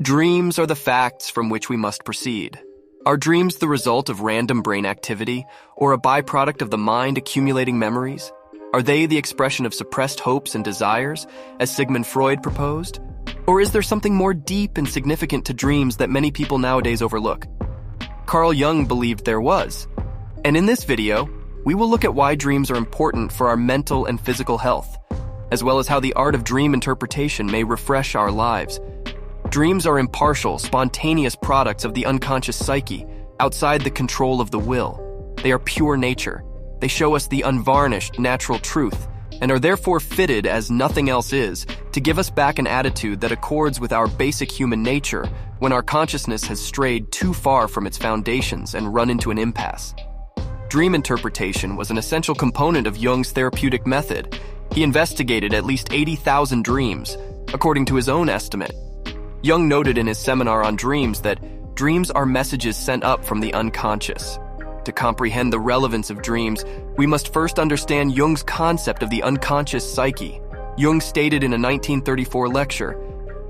Dreams are the facts from which we must proceed. Are dreams the result of random brain activity, or a byproduct of the mind accumulating memories? Are they the expression of suppressed hopes and desires, as Sigmund Freud proposed? Or is there something more deep and significant to dreams that many people nowadays overlook? Carl Jung believed there was. And in this video, we will look at why dreams are important for our mental and physical health, as well as how the art of dream interpretation may refresh our lives. Dreams are impartial, spontaneous products of the unconscious psyche, outside the control of the will. They are pure nature. They show us the unvarnished, natural truth, and are therefore fitted, as nothing else is, to give us back an attitude that accords with our basic human nature when our consciousness has strayed too far from its foundations and run into an impasse. Dream interpretation was an essential component of Jung's therapeutic method. He investigated at least 80,000 dreams, according to his own estimate. Jung noted in his seminar on dreams that dreams are messages sent up from the unconscious. To comprehend the relevance of dreams, we must first understand Jung's concept of the unconscious psyche. Jung stated in a 1934 lecture,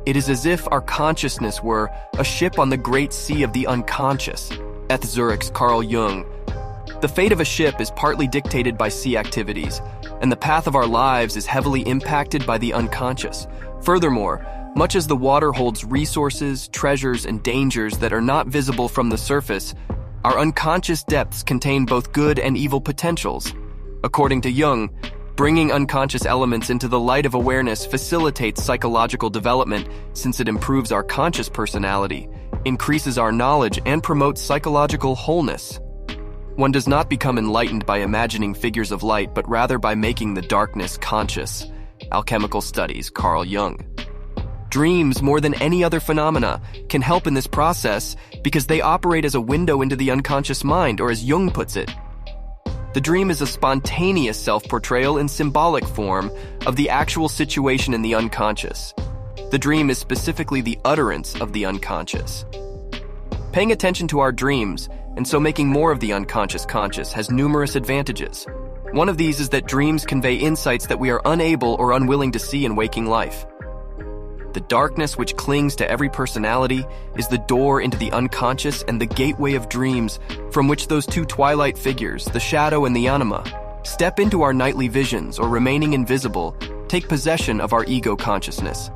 "It is as if our consciousness were a ship on the great sea of the unconscious." Eth Zurich's Carl Jung. The fate of a ship is partly dictated by sea activities, and the path of our lives is heavily impacted by the unconscious. Furthermore, much as the water holds resources, treasures, and dangers that are not visible from the surface, our unconscious depths contain both good and evil potentials. According to Jung, bringing unconscious elements into the light of awareness facilitates psychological development since it improves our conscious personality, increases our knowledge, and promotes psychological wholeness. One does not become enlightened by imagining figures of light, but rather by making the darkness conscious. Alchemical Studies, Carl Jung. Dreams, more than any other phenomena, can help in this process because they operate as a window into the unconscious mind, or as Jung puts it, the dream is a spontaneous self-portrayal in symbolic form of the actual situation in the unconscious. The dream is specifically the utterance of the unconscious. Paying attention to our dreams, and so making more of the unconscious conscious, has numerous advantages. One of these is that dreams convey insights that we are unable or unwilling to see in waking life. The darkness which clings to every personality is the door into the unconscious and the gateway of dreams from which those two twilight figures, the shadow and the anima, step into our nightly visions or, remaining invisible, take possession of our ego consciousness.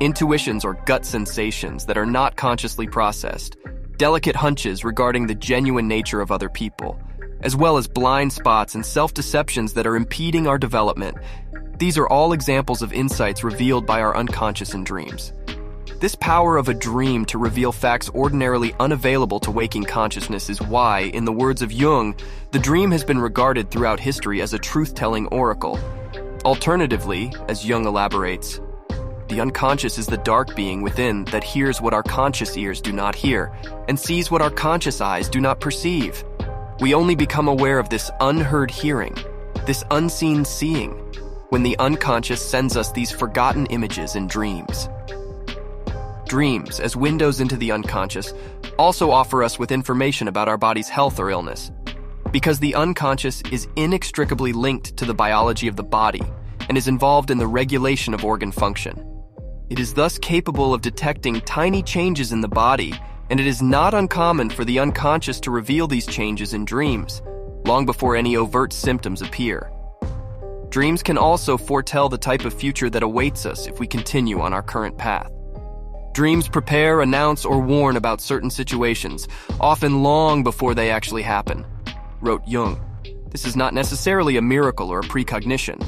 Intuitions or gut sensations that are not consciously processed, delicate hunches regarding the genuine nature of other people, as well as blind spots and self-deceptions that are impeding our development. These are all examples of insights revealed by our unconscious in dreams. This power of a dream to reveal facts ordinarily unavailable to waking consciousness is why, in the words of Jung, the dream has been regarded throughout history as a truth-telling oracle. Alternatively, as Jung elaborates, the unconscious is the dark being within that hears what our conscious ears do not hear and sees what our conscious eyes do not perceive. We only become aware of this unheard hearing, this unseen seeing, when the unconscious sends us these forgotten images in dreams. Dreams, as windows into the unconscious, also offer us with information about our body's health or illness, because the unconscious is inextricably linked to the biology of the body and is involved in the regulation of organ function. It is thus capable of detecting tiny changes in the body, and it is not uncommon for the unconscious to reveal these changes in dreams, long before any overt symptoms appear. Dreams can also foretell the type of future that awaits us if we continue on our current path. Dreams prepare, announce, or warn about certain situations, often long before they actually happen, wrote Jung. This is not necessarily a miracle or a precognition.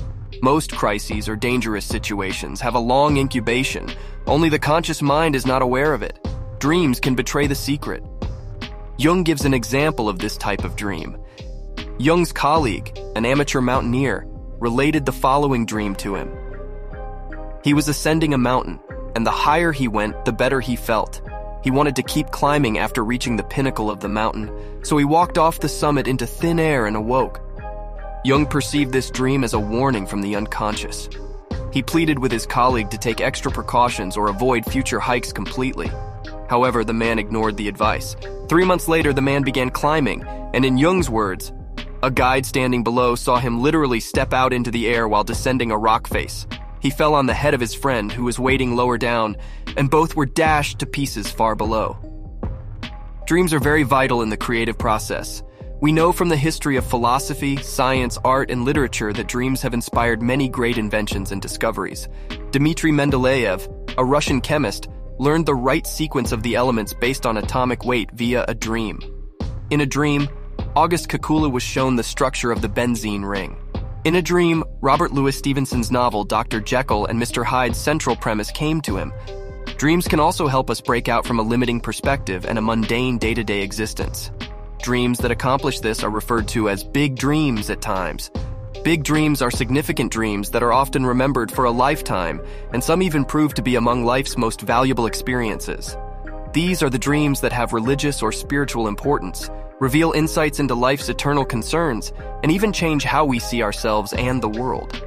Most crises or dangerous situations have a long incubation. Only the conscious mind is not aware of it. Dreams can betray the secret. Jung gives an example of this type of dream. Jung's colleague, an amateur mountaineer, related the following dream to him. He was ascending a mountain, and the higher he went, the better he felt. He wanted to keep climbing after reaching the pinnacle of the mountain, so he walked off the summit into thin air and awoke. Jung perceived this dream as a warning from the unconscious. He pleaded with his colleague to take extra precautions or avoid future hikes completely. However, the man ignored the advice. 3 months later, the man began climbing, and in Jung's words, a guide standing below saw him literally step out into the air while descending a rock face. He fell on the head of his friend, who was waiting lower down, and both were dashed to pieces far below. Dreams are very vital in the creative process. We know from the history of philosophy, science, art, and literature that dreams have inspired many great inventions and discoveries. Dmitri Mendeleev, a Russian chemist, learned the right sequence of the elements based on atomic weight via a dream. In a dream, August Kekula was shown the structure of the benzene ring. In a dream, Robert Louis Stevenson's novel Dr. Jekyll and Mr. Hyde's central premise came to him. Dreams can also help us break out from a limiting perspective and a mundane day-to-day existence. Dreams that accomplish this are referred to as big dreams at times. Big dreams are significant dreams that are often remembered for a lifetime, and some even prove to be among life's most valuable experiences. These are the dreams that have religious or spiritual importance, reveal insights into life's eternal concerns, and even change how we see ourselves and the world.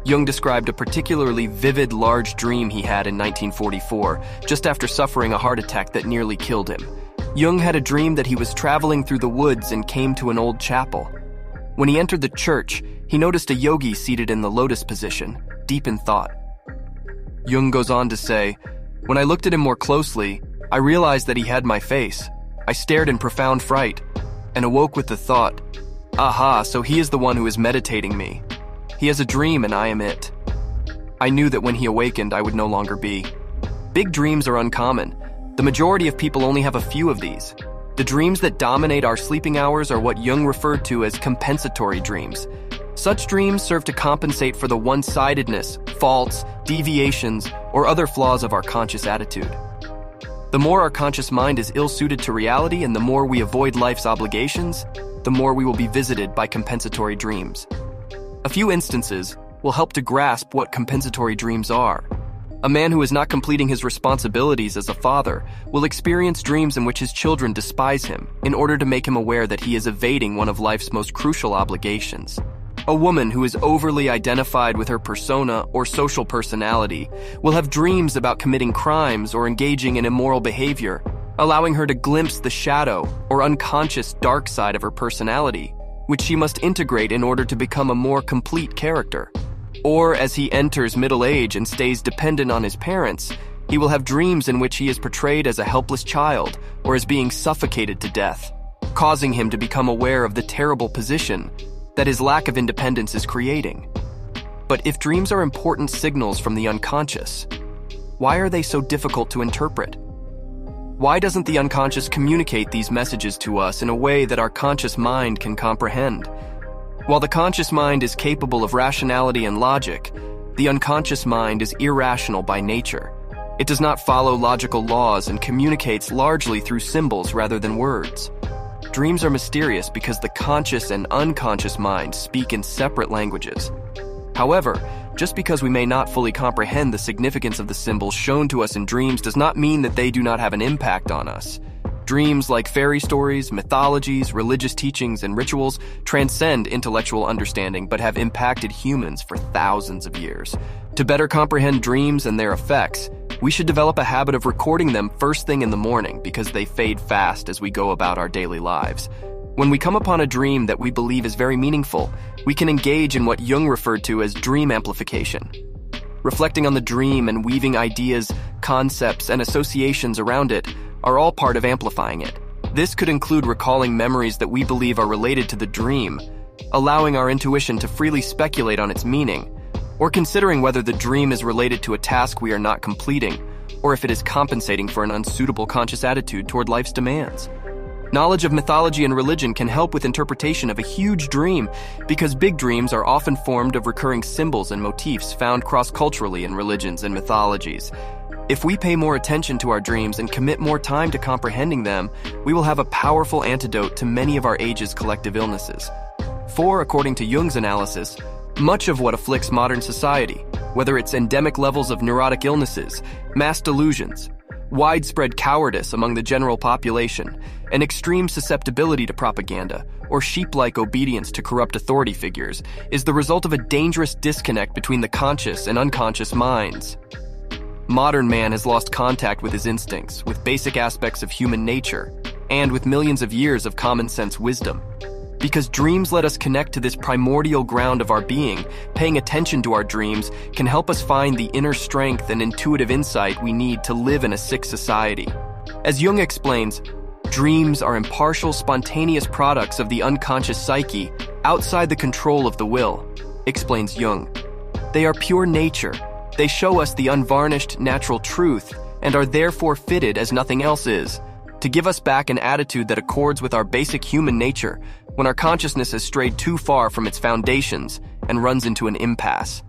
Jung described a particularly vivid, large dream he had in 1944, just after suffering a heart attack that nearly killed him. Jung had a dream that he was traveling through the woods and came to an old chapel. When he entered the church, he noticed a yogi seated in the lotus position, deep in thought. Jung goes on to say, "When I looked at him more closely, I realized that he had my face. I stared in profound fright and awoke with the thought, 'Aha, so he is the one who is meditating me. He has a dream and I am it.' I knew that when he awakened, I would no longer be." Big dreams are uncommon. The majority of people only have a few of these. The dreams that dominate our sleeping hours are what Jung referred to as compensatory dreams. Such dreams serve to compensate for the one-sidedness, faults, deviations, or other flaws of our conscious attitude. The more our conscious mind is ill-suited to reality and the more we avoid life's obligations, the more we will be visited by compensatory dreams. A few instances will help to grasp what compensatory dreams are. A man who is not completing his responsibilities as a father will experience dreams in which his children despise him in order to make him aware that he is evading one of life's most crucial obligations. A woman who is overly identified with her persona or social personality will have dreams about committing crimes or engaging in immoral behavior, allowing her to glimpse the shadow or unconscious dark side of her personality, which she must integrate in order to become a more complete character. Or as he enters middle age and stays dependent on his parents, he will have dreams in which he is portrayed as a helpless child or as being suffocated to death, causing him to become aware of the terrible position that his lack of independence is creating. But if dreams are important signals from the unconscious, why are they so difficult to interpret? Why doesn't the unconscious communicate these messages to us in a way that our conscious mind can comprehend? While the conscious mind is capable of rationality and logic, the unconscious mind is irrational by nature. It does not follow logical laws and communicates largely through symbols rather than words. Dreams are mysterious because the conscious and unconscious minds speak in separate languages. However, just because we may not fully comprehend the significance of the symbols shown to us in dreams does not mean that they do not have an impact on us. Dreams, like fairy stories, mythologies, religious teachings, and rituals, transcend intellectual understanding but have impacted humans for thousands of years. To better comprehend dreams and their effects, we should develop a habit of recording them first thing in the morning because they fade fast as we go about our daily lives. When we come upon a dream that we believe is very meaningful, we can engage in what Jung referred to as dream amplification. Reflecting on the dream and weaving ideas, concepts, and associations around it are all part of amplifying it. This could include recalling memories that we believe are related to the dream, allowing our intuition to freely speculate on its meaning, or considering whether the dream is related to a task we are not completing, or if it is compensating for an unsuitable conscious attitude toward life's demands. Knowledge of mythology and religion can help with interpretation of a huge dream because big dreams are often formed of recurring symbols and motifs found cross-culturally in religions and mythologies. If we pay more attention to our dreams and commit more time to comprehending them, we will have a powerful antidote to many of our age's collective illnesses. For, according to Jung's analysis, much of what afflicts modern society, whether it's endemic levels of neurotic illnesses, mass delusions, widespread cowardice among the general population, and extreme susceptibility to propaganda, or sheep-like obedience to corrupt authority figures, is the result of a dangerous disconnect between the conscious and unconscious minds. Modern man has lost contact with his instincts, with basic aspects of human nature, and with millions of years of common sense wisdom. Because dreams let us connect to this primordial ground of our being, paying attention to our dreams can help us find the inner strength and intuitive insight we need to live in a sick society. As Jung explains, dreams are impartial, spontaneous products of the unconscious psyche outside the control of the will, explains Jung. They are pure nature. They show us the unvarnished natural truth and are therefore fitted as nothing else is, to give us back an attitude that accords with our basic human nature when our consciousness has strayed too far from its foundations and runs into an impasse.